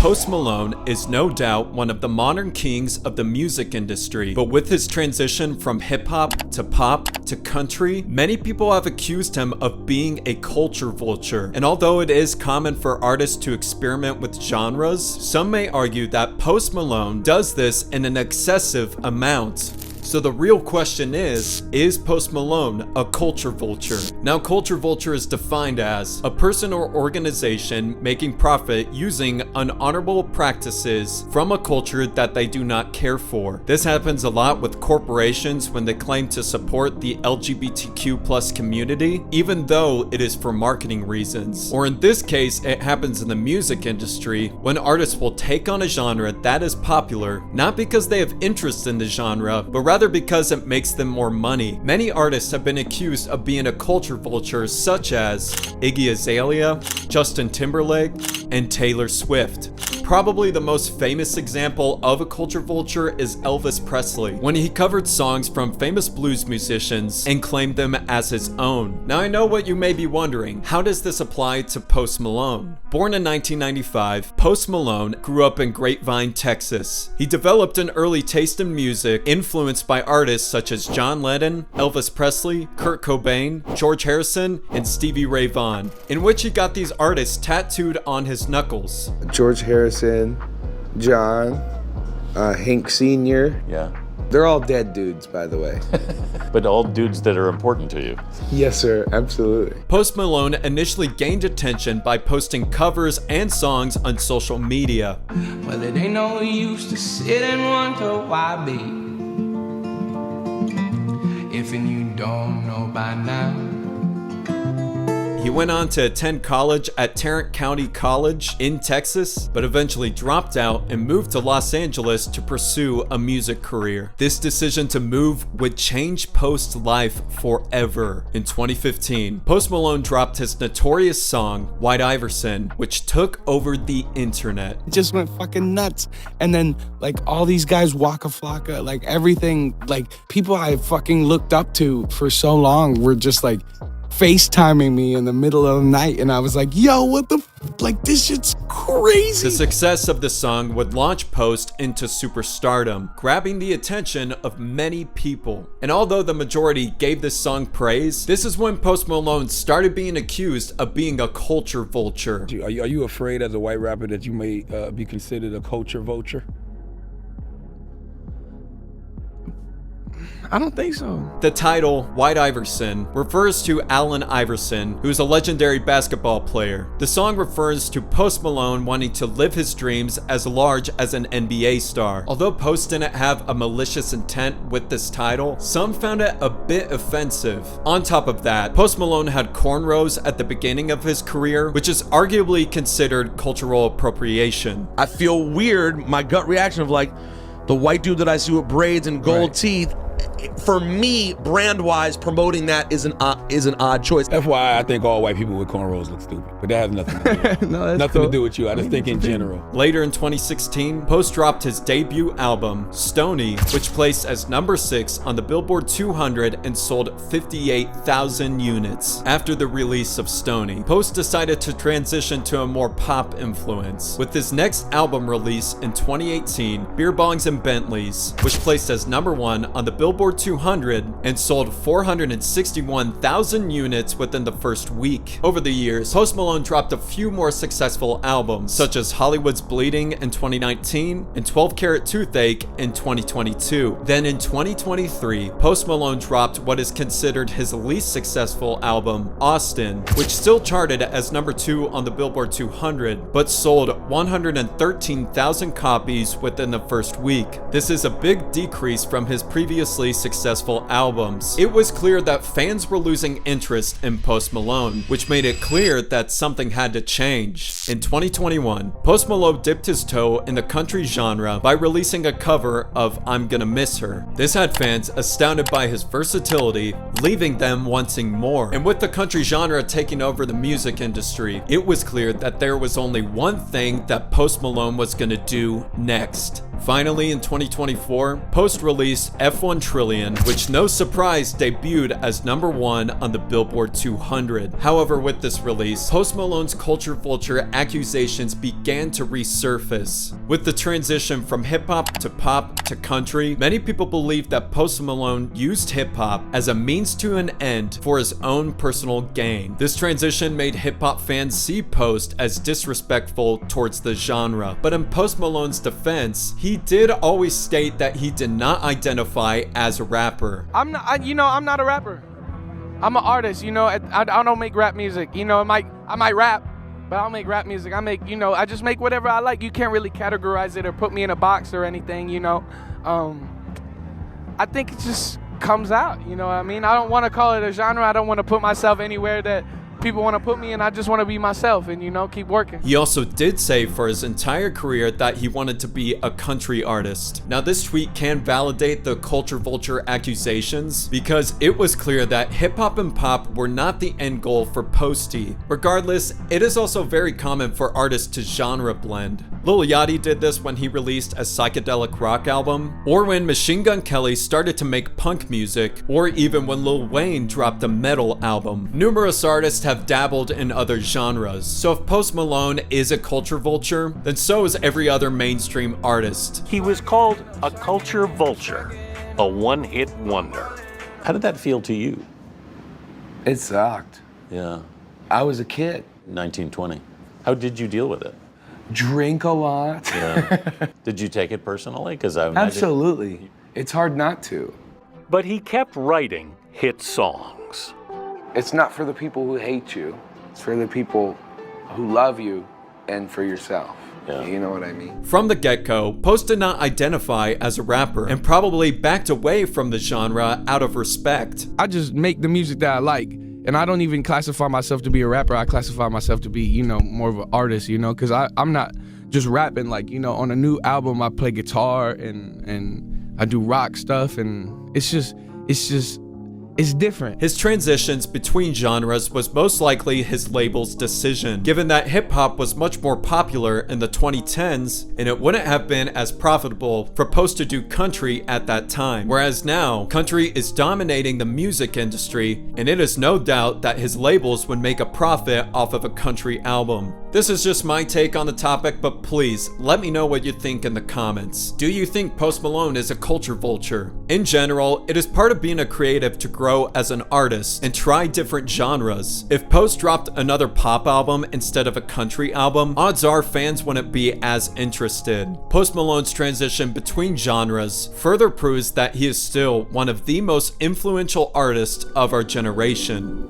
Post Malone is no doubt one of the modern kings of the music industry, but with his transition from hip-hop to pop to country, many people have accused him of being a culture vulture. And although it is common for artists to experiment with genres, some may argue that Post Malone does this in an excessive amount. So the real question is Post Malone a culture vulture? Now, culture vulture is defined as a person or organization making profit using unhonorable practices from a culture that they do not care for. This happens a lot with corporations when they claim to support the LGBTQ+ community, even though it is for marketing reasons. Or in this case, it happens in the music industry when artists will take on a genre that is popular, not because they have interest in the genre, but rather because it makes them more money. Many artists have been accused of being a culture vulture, such as Iggy Azalea, Justin Timberlake, and Taylor Swift. Probably the most famous example of a culture vulture is Elvis Presley, when he covered songs from famous blues musicians and claimed them as his own. Now, I know what you may be wondering. How does this apply to Post Malone? Born in 1995, Post Malone grew up in Grapevine, Texas. He developed an early taste in music influenced by artists such as John Lennon, Elvis Presley, Kurt Cobain, George Harrison, and Stevie Ray Vaughan, in which he got these artists tattooed on his knuckles. George Harrison, John, Hank Sr. Yeah. They're all dead dudes, by the way. But all dudes that are important to you. Yes, sir. Absolutely. Post Malone initially gained attention by posting covers and songs on social media. Well, it ain't no use to sit and wonder why be. If you don't know by now. He went on to attend college at Tarrant County College in Texas, but eventually dropped out and moved to Los Angeles to pursue a music career. This decision to move would change Post's life forever. In 2015, Post Malone dropped his notorious song, White Iverson, which took over the internet. It just went fucking nuts. And then, like, all these guys, Waka Flocka, like, everything, like, people I fucking looked up to for so long were just, like, FaceTiming me in the middle of the night, and I was like, yo, what the like, this shit's crazy. The success of the song would launch Post into superstardom, grabbing the attention of many people. And although the majority gave this song praise, this is when Post Malone started being accused of being a culture vulture. Are you afraid as a white rapper that you may be considered a culture vulture? I don't think so. The title, White Iverson, refers to Allen Iverson, who's a legendary basketball player. The song refers to Post Malone wanting to live his dreams as large as an NBA star. Although Post didn't have a malicious intent with this title, some found it a bit offensive. On top of that, Post Malone had cornrows at the beginning of his career, which is arguably considered cultural appropriation. I feel weird, my gut reaction of like, the white dude that I see with braids and gold teeth, for me, brand-wise, promoting that is an odd choice. FYI, I think all white people with cornrows look stupid, but that has nothing to do nothing to do with you. I just think in general. Later in 2016, Post dropped his debut album, Stoney, which placed as number 6 on the Billboard 200 and sold 58,000 units. After the release of Stoney, Post decided to transition to a more pop influence, with his next album release in 2018, Beer Bongs and Bentleys, which placed as number 1 on the Billboard 200 and sold 461,000 units within the first week. Over the years, Post Malone dropped a few more successful albums, such as Hollywood's Bleeding in 2019 and 12 Karat Toothache in 2022. Then in 2023, Post Malone dropped what is considered his least successful album, Austin, which still charted as number 2 on the Billboard 200, but sold 113,000 copies within the first week. This is a big decrease from his previously successful albums. It was clear that fans were losing interest in Post Malone, which made it clear that something had to change. In 2021, Post Malone dipped his toe in the country genre by releasing a cover of I'm Gonna Miss Her. This had fans astounded by his versatility, leaving them wanting more. And with the country genre taking over the music industry, it was clear that there was only one thing that Post Malone was gonna do next: Finally, in 2024, Post released F1 Trillion, which no surprise debuted as #1 on the Billboard 200. However, with this release, Post Malone's culture vulture accusations began to resurface. With the transition from hip-hop to pop to country, many people believe that Post Malone used hip-hop as a means to an end for his own personal gain. This transition made hip-hop fans see Post as disrespectful towards the genre, but in Post Malone's defense, he did always state that he did not identify as a rapper. I'm not a rapper. I'm an artist, I don't make rap music. I might rap, but I don't make rap music. I just make whatever I like. You can't really categorize it or put me in a box or anything, I think it just comes out, I don't want to call it a genre. I don't want to put myself anywhere that people want to put me in. I just want to be myself and, keep working. He also did say for his entire career that he wanted to be a country artist. Now, this tweet can validate the culture vulture accusations because it was clear that hip hop and pop were not the end goal for Posty. Regardless, it is also very common for artists to genre blend. Lil Yachty did this when he released a psychedelic rock album, or when Machine Gun Kelly started to make punk music, or even when Lil Wayne dropped a metal album. Numerous artists have dabbled in other genres, so if Post Malone is a culture vulture, then so is every other mainstream artist. He was called a culture vulture, a one-hit wonder. How did that feel to you? It sucked. Yeah, I was a kid. 1920. How did you deal with it? Drink a lot. Yeah. Did you take it personally? Because I imagine... Absolutely. It's hard not to. But he kept writing hit songs. It's not for the people who hate you. It's for the people who love you and for yourself. Yeah. You know what I mean? From the get-go, Post did not identify as a rapper and probably backed away from the genre out of respect. I just make the music that I like. And I don't even classify myself to be a rapper. I classify myself to be, more of an artist, because I'm not just rapping. On a new album, I play guitar and I do rock stuff. And it's different. His transitions between genres was most likely his label's decision, given that hip-hop was much more popular in the 2010s, and it wouldn't have been as profitable for Post to do country at that time. Whereas now, country is dominating the music industry, and it is no doubt that his labels would make a profit off of a country album. This is just my take on the topic, but please, let me know what you think in the comments. Do you think Post Malone is a culture vulture? In general, it is part of being a creative to grow as an artist and try different genres. If Post dropped another pop album instead of a country album, odds are fans wouldn't be as interested. Post Malone's transition between genres further proves that he is still one of the most influential artists of our generation.